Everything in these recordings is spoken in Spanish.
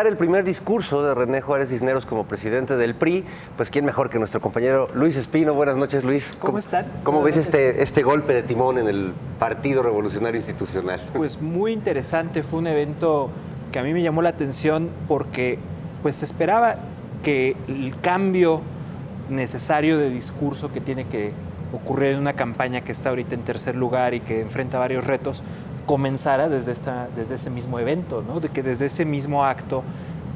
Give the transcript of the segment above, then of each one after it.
El primer discurso de René Juárez Cisneros como presidente del PRI, pues quién mejor que nuestro compañero Luis Espino. Buenas noches, Luis. ¿Cómo están? ¿Cómo ves este golpe de timón en el Partido Revolucionario Institucional? Pues muy interesante, fue un evento que a mí me llamó la atención porque pues se esperaba que el cambio necesario de discurso que tiene que ocurrir en una campaña que está ahorita en tercer lugar y que enfrenta varios retos, comenzara desde ese mismo evento, ¿no? De que desde ese mismo acto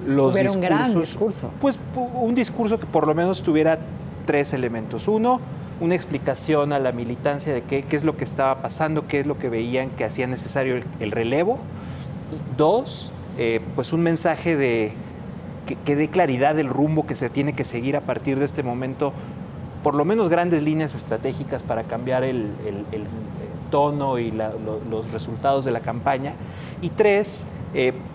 los hubiera discursos, un gran discurso. Pues un discurso que por lo menos tuviera tres elementos. Uno, una explicación a la militancia de qué es lo que estaba pasando, qué es lo que veían que hacía necesario el relevo. Dos, pues un mensaje que dé claridad del rumbo que se tiene que seguir a partir de este momento, por lo menos grandes líneas estratégicas para cambiar el tono y los resultados de la campaña. Y tres,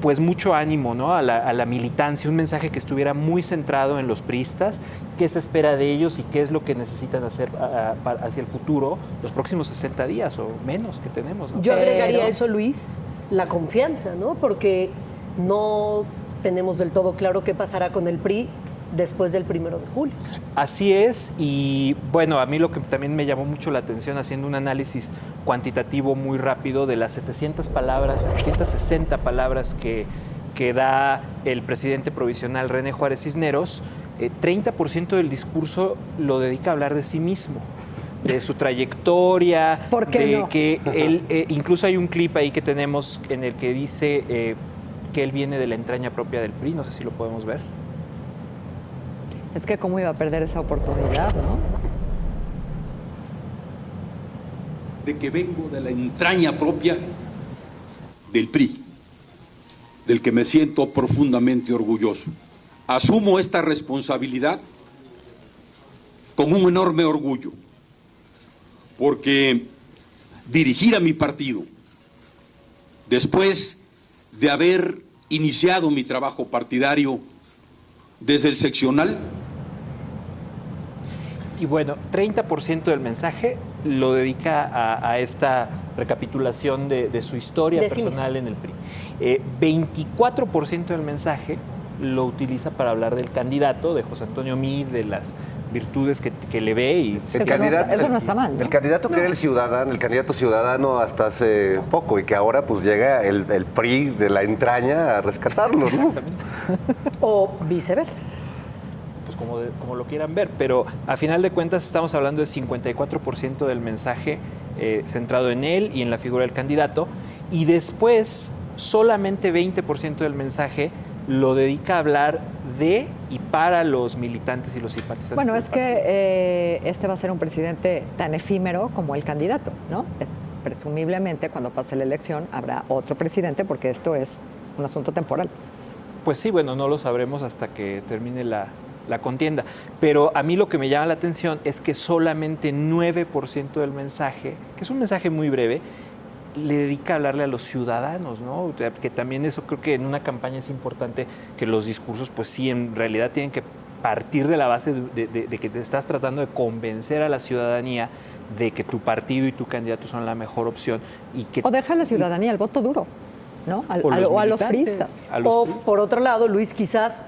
pues mucho ánimo, ¿no? a la militancia, un mensaje que estuviera muy centrado en los priistas, qué se espera de ellos y qué es lo que necesitan hacer hacia el futuro, los próximos 60 días o menos que tenemos, ¿no? Yo agregaría eso, Luis, la confianza, ¿no? Porque no tenemos del todo claro qué pasará con el PRI después del 1 de julio. Así es, y bueno, a mí lo que también me llamó mucho la atención haciendo un análisis cuantitativo muy rápido de las 760 palabras que da el presidente provisional René Juárez Cisneros, 30% del discurso lo dedica a hablar de sí mismo, de su trayectoria, ¿por qué de no? que él, incluso hay un clip ahí que tenemos en el que dice que él viene de la entraña propia del PRI, no sé si lo podemos ver. Es que cómo iba a perder esa oportunidad, ¿no? De que vengo de la entraña propia del PRI, del que me siento profundamente orgulloso. Asumo esta responsabilidad con un enorme orgullo, porque dirigir a mi partido, después de haber iniciado mi trabajo partidario desde el seccional. Y bueno, 30% del mensaje lo dedica a esta recapitulación de su historia personal en el PRI. 24% del mensaje lo utiliza para hablar del candidato, de José Antonio Meade, de las virtudes que le ve. Y eso no está mal, ¿no? El candidato que era el candidato ciudadano hasta hace poco y que ahora pues llega el PRI de la entraña a rescatarlo, ¿no? O viceversa. Pues como lo quieran ver, pero a final de cuentas estamos hablando de 54% del mensaje centrado en él y en la figura del candidato, y después solamente 20% del mensaje lo dedica a hablar de y para los militantes y los simpatizantes. Bueno, es que este va a ser un presidente tan efímero como el candidato, ¿no? Presumiblemente cuando pase la elección habrá otro presidente porque esto es un asunto temporal. Pues sí, bueno, no lo sabremos hasta que termine la contienda. Pero a mí lo que me llama la atención es que solamente 9% del mensaje, que es un mensaje muy breve, le dedica a hablarle a los ciudadanos, ¿no? Que también eso creo que en una campaña es importante, que los discursos, pues sí, en realidad tienen que partir de la base de que te estás tratando de convencer a la ciudadanía de que tu partido y tu candidato son la mejor opción. O deja a la ciudadanía el voto duro, ¿no? O a los priistas. O por otro lado, Luis, quizás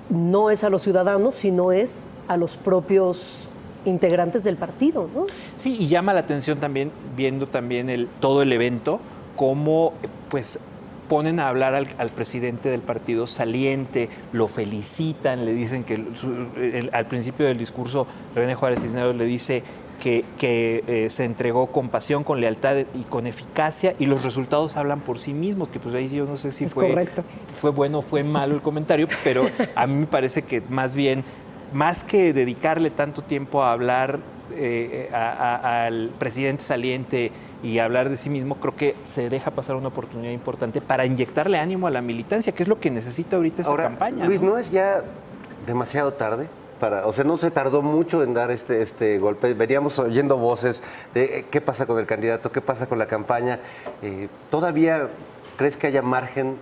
no es a los ciudadanos, sino es a los propios integrantes del partido, ¿no? Sí, y llama la atención también, viendo también todo el evento, cómo pues ponen a hablar al presidente del partido saliente, lo felicitan, le dicen que al principio del discurso René Juárez Cisneros le dice que se entregó con pasión, con lealtad y con eficacia, y los resultados hablan por sí mismos, que pues ahí yo no sé si fue bueno o fue malo el comentario, pero a mí me parece que más bien, más que dedicarle tanto tiempo a hablar al presidente saliente y hablar de sí mismo, creo que se deja pasar una oportunidad importante para inyectarle ánimo a la militancia, que es lo que necesita ahorita esa campaña. Luis, ¿no es ya demasiado tarde? O sea, no se tardó mucho en dar este golpe. Veníamos oyendo voces de qué pasa con el candidato, qué pasa con la campaña. ¿Todavía crees que haya margen,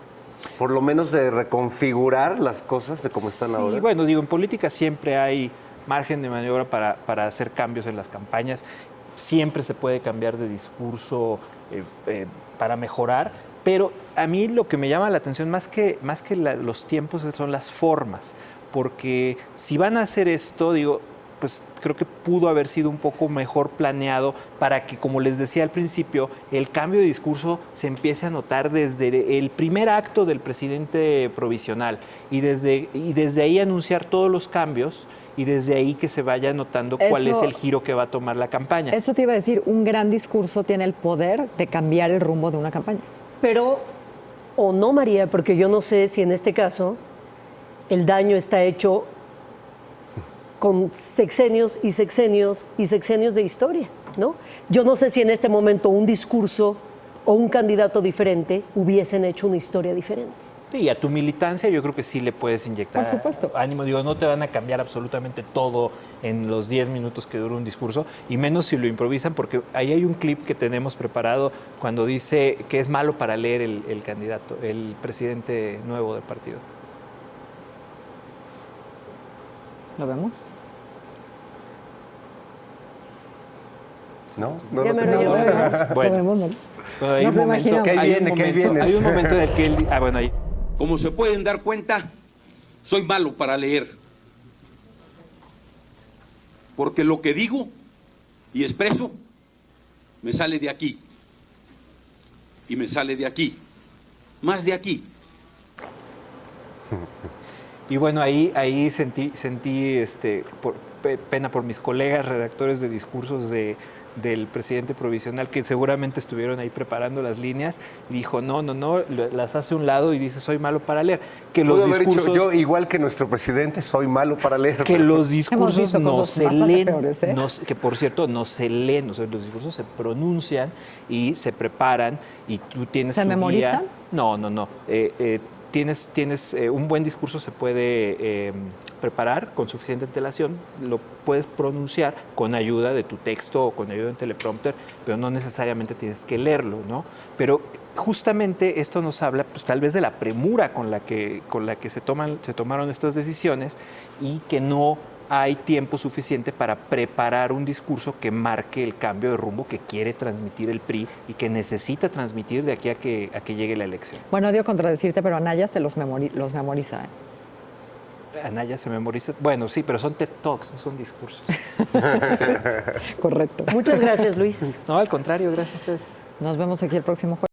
por lo menos, de reconfigurar las cosas de cómo están ahora? Sí, bueno, digo, en política siempre hay margen de maniobra para hacer cambios en las campañas. Siempre se puede cambiar de discurso para mejorar, Pero a mí lo que me llama la atención, más que los tiempos, son las formas. Porque si van a hacer esto, digo, pues creo que pudo haber sido un poco mejor planeado para que, como les decía al principio, el cambio de discurso se empiece a notar desde el primer acto del presidente provisional y desde ahí anunciar todos los cambios y desde ahí que se vaya notando cuál es el giro que va a tomar la campaña. Eso te iba a decir, un gran discurso tiene el poder de cambiar el rumbo de una campaña. Pero, o no, María, porque yo no sé si en este caso el daño está hecho con sexenios y sexenios y sexenios de historia, ¿no? Yo no sé si en este momento un discurso o un candidato diferente hubiesen hecho una historia diferente. Y a tu militancia yo creo que sí le puedes inyectar Por supuesto. ánimo. Digo, no te van a cambiar absolutamente todo en los 10 minutos que dura un discurso, y menos si lo improvisan, porque ahí hay un clip que tenemos preparado cuando dice que es malo para leer el candidato, el presidente nuevo del partido. ¿Lo vemos? ¿No? Ya me lo No, llevo. lo vemos. Bueno. Lo vemos, ¿no? Bueno, hay Nos un lo momento, imaginamos. ¿Qué hay un viene? ¿Qué momento- viene? hay un momento en el que él... bueno, ahí. Como se pueden dar cuenta, soy malo para leer. Porque lo que digo y expreso me sale de aquí. Y me sale de aquí. Más de aquí. Y bueno, ahí sentí pena por mis colegas redactores de discursos del presidente provisional, que seguramente estuvieron ahí preparando las líneas, y dijo, no, las hace a un lado y dice, soy malo para leer. Que los Pudo haber dicho, discursos... yo, igual que nuestro presidente, soy malo para leer. Que los discursos visto no cosas se bastante leen, peores, ¿eh? que por cierto no se leen, o sea, los discursos se pronuncian y se preparan, y tú tienes ¿Se tu memorizan? guía. No. Tienes un buen discurso, se puede preparar con suficiente antelación, lo puedes pronunciar con ayuda de tu texto o con ayuda de un teleprompter, pero no necesariamente tienes que leerlo, ¿no? Pero justamente esto nos habla, pues, tal vez de la premura con la que se tomaron estas decisiones, y que no hay tiempo suficiente para preparar un discurso que marque el cambio de rumbo que quiere transmitir el PRI y que necesita transmitir de aquí a que llegue la elección. Bueno, odio contradecirte, pero Anaya se los memoriza. ¿Eh? Anaya se memoriza. Bueno, sí, pero son TED Talks, no son discursos. Correcto. Muchas gracias, Luis. No, al contrario, gracias a ustedes. Nos vemos aquí el próximo jueves.